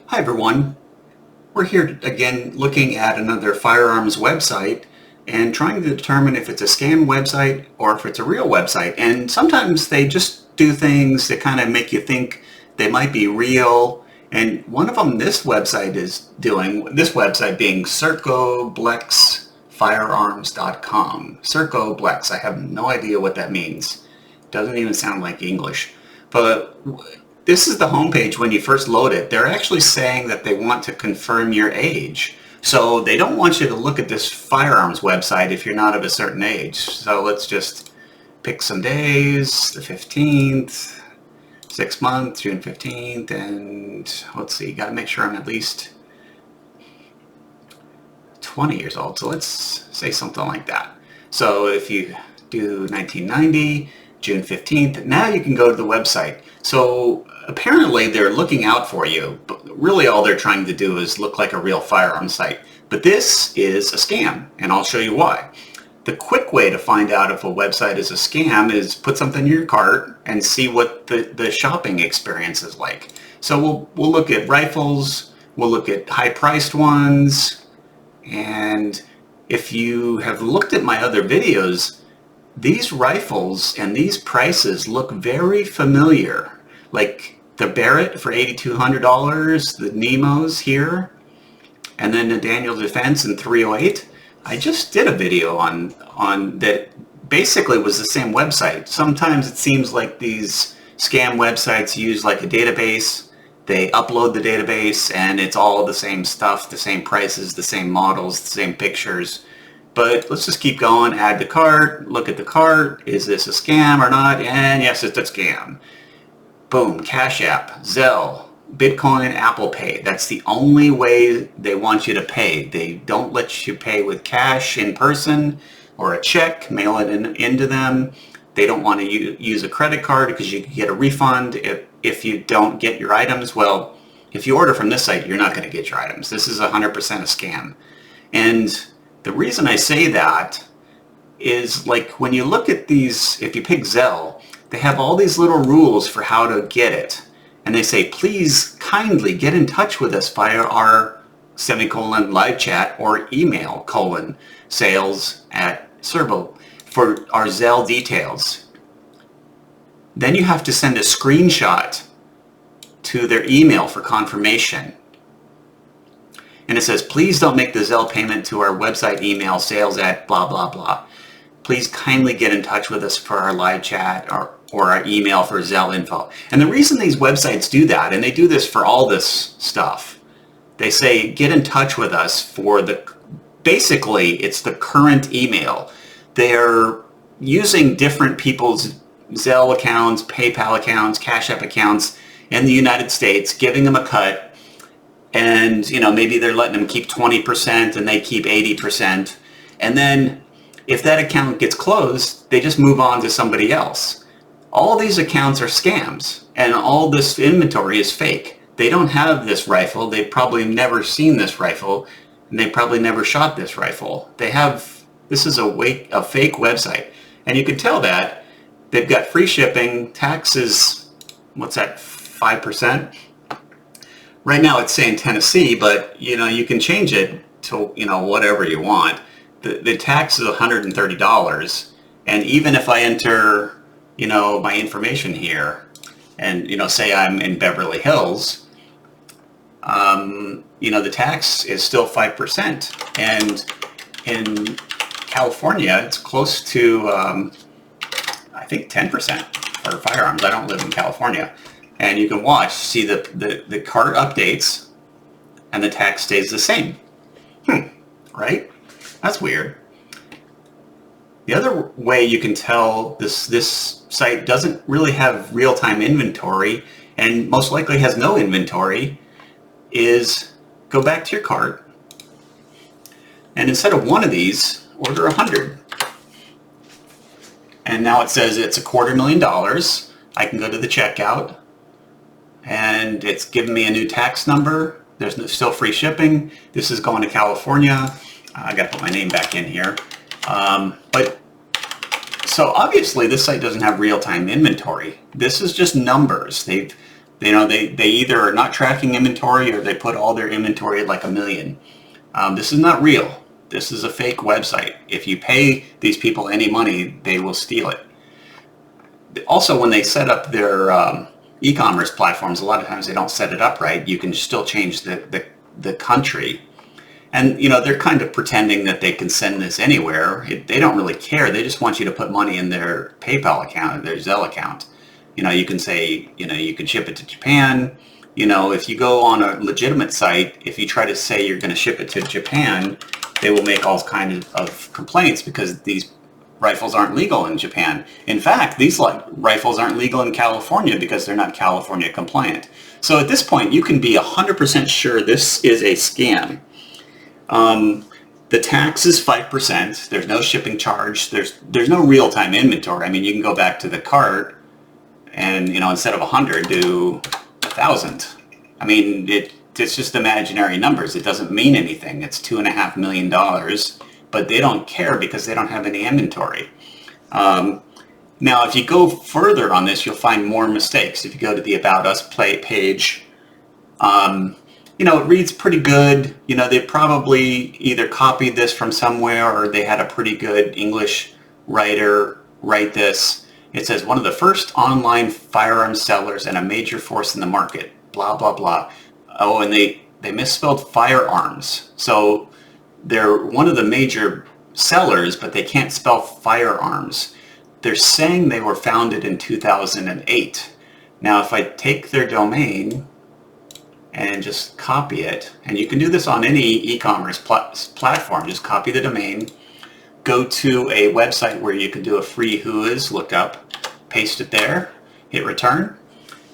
Hi everyone. We're here again looking at another firearms website and trying to determine if it's a scam website or if it's a real website. And sometimes they just do things that kind of make you think they might be real. And one of them this website is doing, this website being Circoblexfirearms.com. Circoblex, I have no idea what that means. Doesn't even sound like English. But this is the homepage when you first load it. They're actually saying that they want to confirm your age. So they don't want you to look at this firearms website if you're not of a certain age. So let's just pick some days, the 15th, 6 months, June 15th, and let's see, got to make sure I'm at least 20 years old. So let's say something like that. So if you do 1990, June 15th, now you can go to the website. So apparently they're looking out for you, but really all they're trying to do is look like a real firearm site. But this is a scam, and I'll show you why. The quick way to find out if a website is a scam is put something in your cart and see what the shopping experience is like. So we'll look at rifles, we'll look at high-priced ones, and if you have looked at my other videos, these rifles and these prices look very familiar. Like the Barrett for $8,200, the Nemos here, and then the Daniel Defense in 308. I just did a video on that basically was the same website. Sometimes it seems like these scam websites use like a database. They upload the database and it's all the same stuff, the same prices, the same models, the same pictures. But let's just keep going, add to cart, look at the cart. Is this a scam or not? And yes, it's a scam. Boom, Cash App, Zelle, Bitcoin, Apple Pay. That's the only way they want you to pay. They don't let you pay with cash in person or a check, mail it into them. They don't want to use a credit card because you can get a refund if you don't get your items. Well, if you order from this site, you're not going to get your items. This is 100% a scam. And the reason I say that is like when you look at these, if you pick Zelle, they have all these little rules for how to get it. And they say, please kindly get in touch with us via our /live chat or email /sales@Servo for our Zelle details. Then you have to send a screenshot to their email for confirmation. And it says, please don't make the Zelle payment to our website email sales@ blah, blah, blah. Please kindly get in touch with us for our live chat or our email for Zelle info. And the reason these websites do that, and they do this for all this stuff, they say, get in touch with us for basically it's the current email. They're using different people's Zelle accounts, PayPal accounts, Cash App accounts in the United States, giving them a cut. And, you know, maybe they're letting them keep 20% and they keep 80%. And then if that account gets closed, they just move on to somebody else. All these accounts are scams and all this inventory is fake. They don't have this rifle. They've probably never seen this rifle and they probably never shot this rifle. This is a fake website. And you can tell that they've got free shipping, taxes, what's that, 5%? Right now it's saying Tennessee, but you know, you can change it to, you know, whatever you want. The tax is $130. And even if I enter, you know, my information here and, you know, say I'm in Beverly Hills, you know, the tax is still 5%. And in California, it's close to, I think 10% for firearms. I don't live in California. And you can see the cart updates and the tax stays the same. Right? That's weird. The other way you can tell this site doesn't really have real-time inventory and most likely has no inventory is go back to your cart and instead of one of these, order 100. And now it says it's $250,000. I can go to the checkout and it's giving me a new tax number. There's still free shipping. This is going to California. I got to put my name back in here. So obviously this site doesn't have real-time inventory. This is just numbers. They've You know, they either are not tracking inventory or they put all their inventory at like 1 million. This is not real. This is a fake website. If you pay these people any money, they will steal it. Also, when they set up their e-commerce platforms, a lot of times they don't set it up right. You can still change the country. And, you know, they're kind of pretending that they can send this anywhere. They don't really care. They just want you to put money in their PayPal account, their Zelle account. You know, you can say, you know, you can ship it to Japan. You know, if you go on a legitimate site, if you try to say you're going to ship it to Japan, they will make all kinds of complaints because these rifles aren't legal in Japan. In fact, these rifles aren't legal in California because they're not California compliant. So at this point, you can be 100% sure this is a scam. The tax is 5%. There's no shipping charge. There's no real-time inventory. I mean, you can go back to the cart and, you know, instead of 100, do 1,000. I mean, it's just imaginary numbers. It doesn't mean anything. It's $2.5 million, but they don't care because they don't have any inventory. Now, if you go further on this, you'll find more mistakes. If you go to the About Us page, you know, it reads pretty good. You know, they probably either copied this from somewhere or they had a pretty good English writer write this. It says, one of the first online firearm sellers and a major force in the market, blah, blah, blah. Oh, and they misspelled firearms. So they're one of the major sellers, but they can't spell firearms. They're saying they were founded in 2008. Now, if I take their domain and just copy it, and you can do this on any e-commerce platform, just copy the domain, go to a website where you can do a free whois lookup, paste it there, hit return,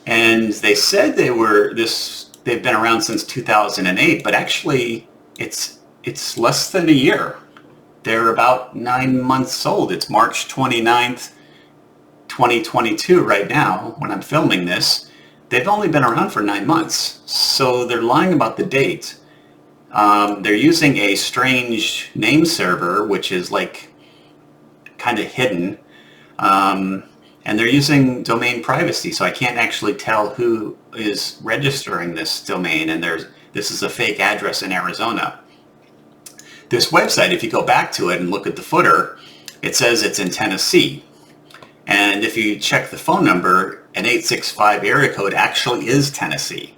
and they said they've been around since 2008, but actually it's less than a year. They're about 9 months old. It's March 29th, 2022 right now when I'm filming this. They've only been around for 9 months, so they're lying about the date. They're using a strange name server, which is like kind of hidden, and they're using domain privacy, so I can't actually tell who is registering this domain, and this is a fake address in Arizona. This website, if you go back to it and look at the footer, it says it's in Tennessee. And if you check the phone number, an 865 area code actually is Tennessee.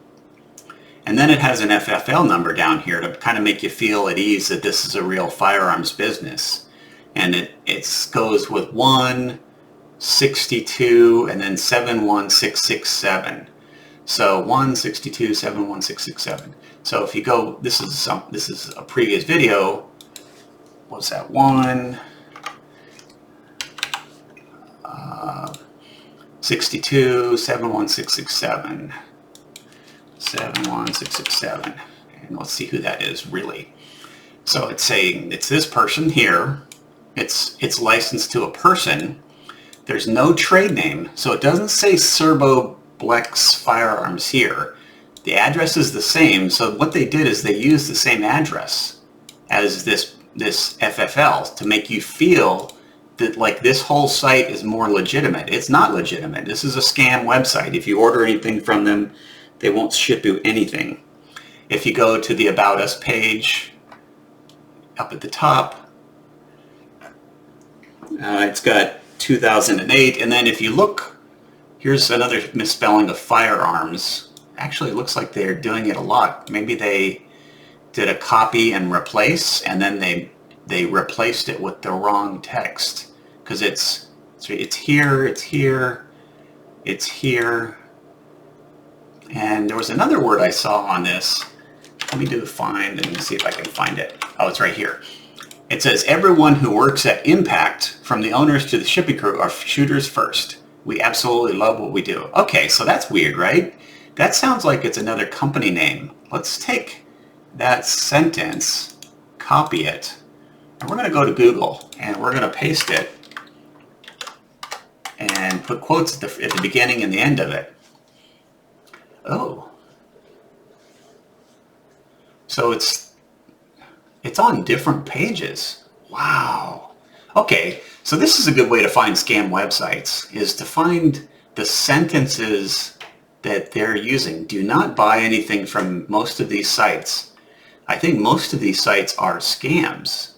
And then it has an FFL number down here to kind of make you feel at ease that this is a real firearms business. And it goes with 162 and then 71667. So 162 71667. So if you go, this is a previous video. What's that one? 62 71667. 71667. And let's see who that is really. So it's saying it's this person here. It's licensed to a person. There's no trade name, so it doesn't say Circoblexfirearms here. The address is the same, so what they did is they used the same address as this FFL to make you feel that like this whole site is more legitimate. It's not legitimate. This is a scam website. If you order anything from them, they won't ship you anything. If you go to the About Us page, up at the top, it's got 2008, and then if you look, here's another misspelling of firearms. Actually, it looks like they're doing it a lot. Maybe they did a copy and replace, and then they replaced it with the wrong text, because it's here, it's here, it's here. And there was another word I saw on this. Let me do a find and see if I can find it. Oh, it's right here. It says, everyone who works at Impact, from the owners to the shipping crew, are shooters first. We absolutely love what we do. Okay, so that's weird, right? That sounds like it's another company name. Let's take that sentence, copy it, and we're going to go to Google, and we're going to paste it, and put quotes at the beginning and the end of it. Oh. So it's on different pages. Wow. Okay, so this is a good way to find scam websites, is to find the sentences that they're using. Do not buy anything from most of these sites. I think most of these sites are scams.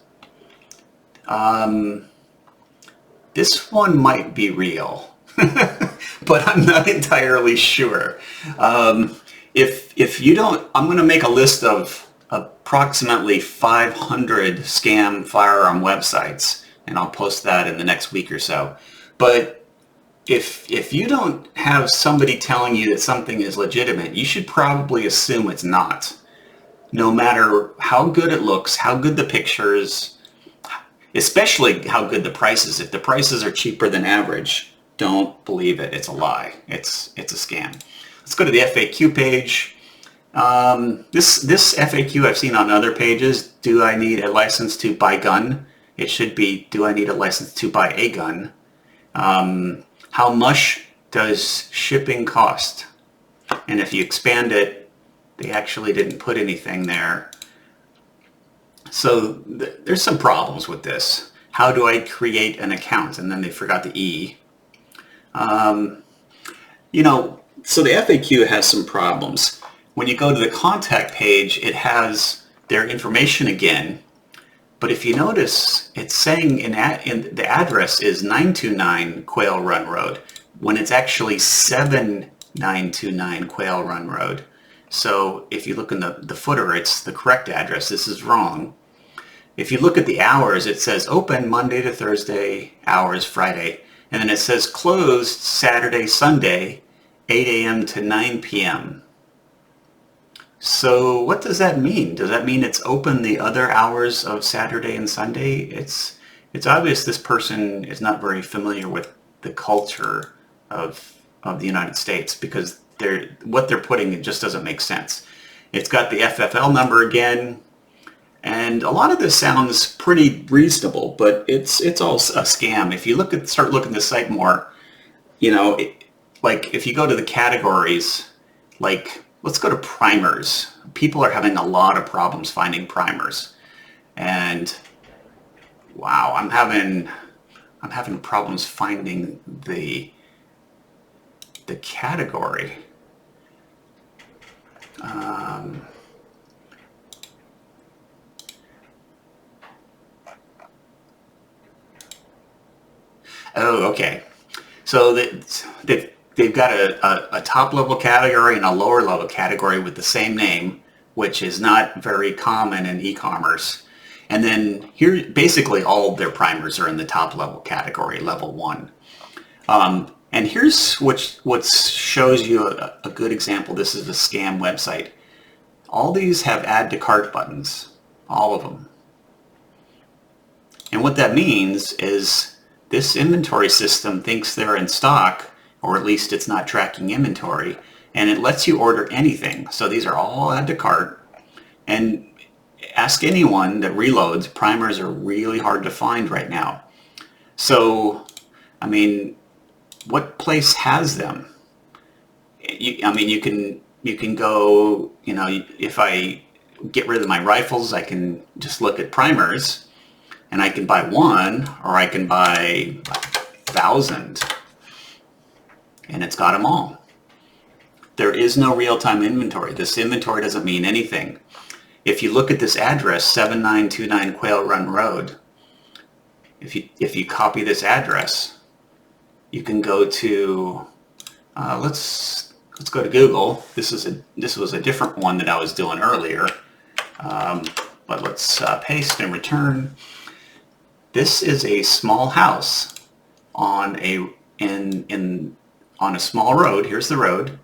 This one might be real, but I'm not entirely sure. If you don't, I'm going to make a list of approximately 500 scam firearm websites, and I'll post that in the next week or so. But if you don't have somebody telling you that something is legitimate, you should probably assume it's not. No matter how good it looks, how good the pictures, especially how good the prices. If the prices are cheaper than average, don't believe it. It's a lie. It's a scam. Let's go to the FAQ page. This FAQ I've seen on other pages. Do I need a license to buy gun? It should be, do I need a license to buy a gun? How much does shipping cost? And if you expand it, they actually didn't put anything there. So there's some problems with this. How do I create an account? And then they forgot the E. You know, so the FAQ has some problems. When you go to the contact page, it has their information again. But if you notice, it's saying in the address is 929 Quail Run Road, when it's actually 7929 Quail Run Road. So if you look in the footer, it's the correct address. This is wrong. If you look at the hours, it says open Monday to Thursday, hours Friday, and then it says closed Saturday, Sunday, 8 a.m. to 9 p.m. So what does that mean? Does that mean it's open the other hours of Saturday and Sunday? It's obvious this person is not very familiar with the culture of the United States, because what they're putting, it just doesn't make sense. It's got the FFL number again. And a lot of this sounds pretty reasonable, but it's all a scam. If you start looking at the site more, you know, like if you go to the categories, like let's go to primers. People are having a lot of problems finding primers, and wow, I'm having problems finding the category. Oh, okay. So they've got a top level category and a lower level category with the same name, which is not very common in e-commerce. And then here, basically all of their primers are in the top level category, level 1. And here's what shows you a good example. This is a scam website. All these have add to cart buttons, all of them. And what that means is this inventory system thinks they're in stock, or at least it's not tracking inventory, and it lets you order anything. So these are all add to cart. And ask anyone that reloads, primers are really hard to find right now. So, I mean, what place has them? I mean, you can go, you know, if I get rid of my rifles, I can just look at primers, and I can buy one, or I can buy 1,000, and it's got them all. There is no real-time inventory. This inventory doesn't mean anything. If you look at this address, 7929 Quail Run Road, if you copy this address, you can go to, let's go to Google. This was a different one that I was doing earlier, but let's paste and return. This is a small house on a small road. Here's the road.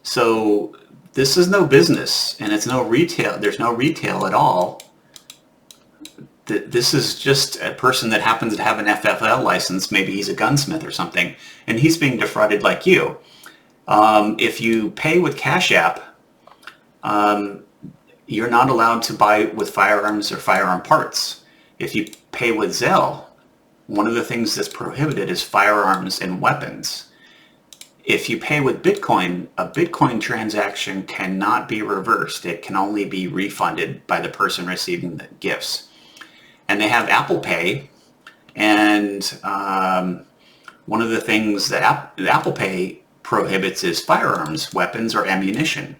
So this is no business, and it's no retail. There's no retail at all. This is just a person that happens to have an FFL license. Maybe he's a gunsmith or something, and he's being defrauded like you. If you pay with Cash App, you're not allowed to buy with firearms or firearm parts. If you pay with Zelle, one of the things that's prohibited is firearms and weapons. If you pay with Bitcoin, a Bitcoin transaction cannot be reversed. It can only be refunded by the person receiving the gifts. And they have Apple Pay, and one of the things that Apple Pay prohibits is firearms, weapons, or ammunition.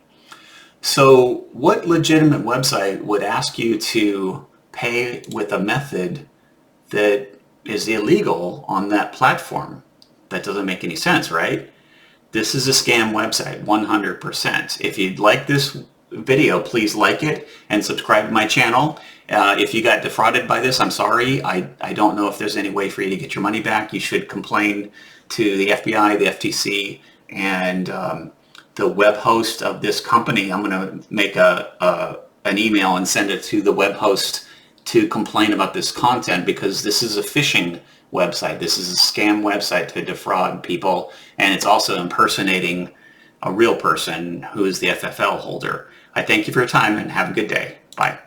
So what legitimate website would ask you to pay with a method that is illegal on that platform? That doesn't make any sense, right? This is a scam website, 100%. If you'd like this video, please like it and subscribe to my channel. If you got defrauded by this, I'm sorry. I don't know if there's any way for you to get your money back. You should complain to the FBI, the FTC, and the web host of this company. I'm going to make an email and send it to the web host to complain about this content, because this is a phishing website. This is a scam website to defraud people, and it's also impersonating a real person who is the FFL holder. I thank you for your time and have a good day. Bye.